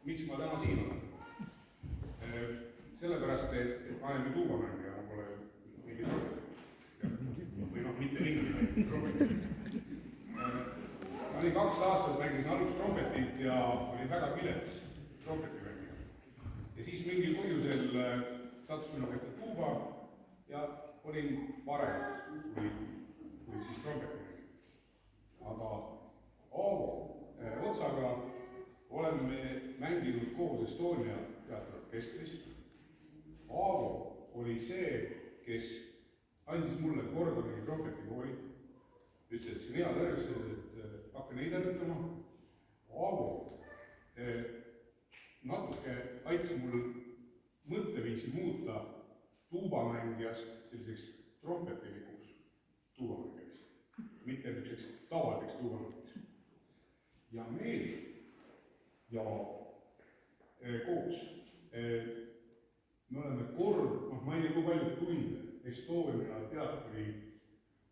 miks ma täna siin olen? Sellepärast, et ma olen ju tuubamängija, ma pole mingi või mitte mingi trompetit. Ma olin 2 aastat, mängisin alustrompetit ja olin väga vilets trompetimängija. Ja siis mingil põhjusel sattus minu kätte tuuba ja olin parem kui siis trompetimängija. Aga Aavo Otsaga oleme mänginud koos Estonia teatriorkestris. Aavo oli see, kes andis mulle Gordoni trompetikooli. Ütles, et siin hea lõrjus, et hakka neid harjutama. Aavo natuke aitas mul mõtteviisi muuta tuubamängijast selliseks trompetilikuks tuubamängijaks, mitte niisuguseks tavaliseks tuubamängijaks. Ja meil ja koos me oleme ma ei tea, kui palju tunde Estonia teatri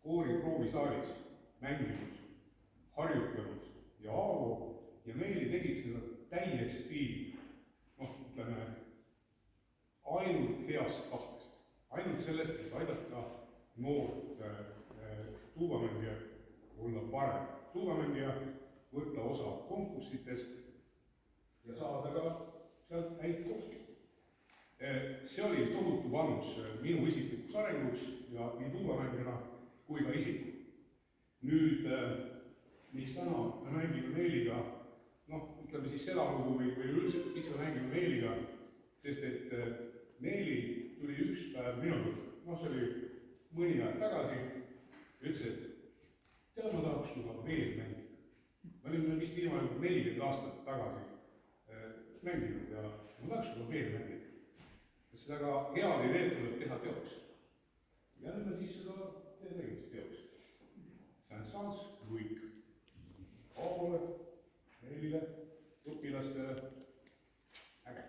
kooriproovisaalis mänginud, harjutanud ja Aavo ja Meeli tegid seda täiesti, ütleme, ainult heast tahtest, ainult sellest, et aidata noort tuubamängija olla parem tuubamängija, võtta osa konkursitest ja saada ka sealt häid kohti. See oli tohutu panus minu isiklikuks arenguks ja nii tuubamängijana kui ka isikul. Nüüd, mis täna me mängime Meeliga, ütleme siis seda lugu või üldse, miks me mängime Meeliga, sest et Meeli tuli üks päev minu juurde, see oli mõni aeg tagasi, ütles, et tead, ma tahaks suga veel mängida. Ma olin vist viimane 40 aastat tagasi mänginud ja ma tahaks suga veel mängida. Seda ka head ideed tuleb teha teoks. Ja nüüd me siis seda tegime teoks. Saint-Saëns Luik. Aavole, Meelile, õpilastele. Äge.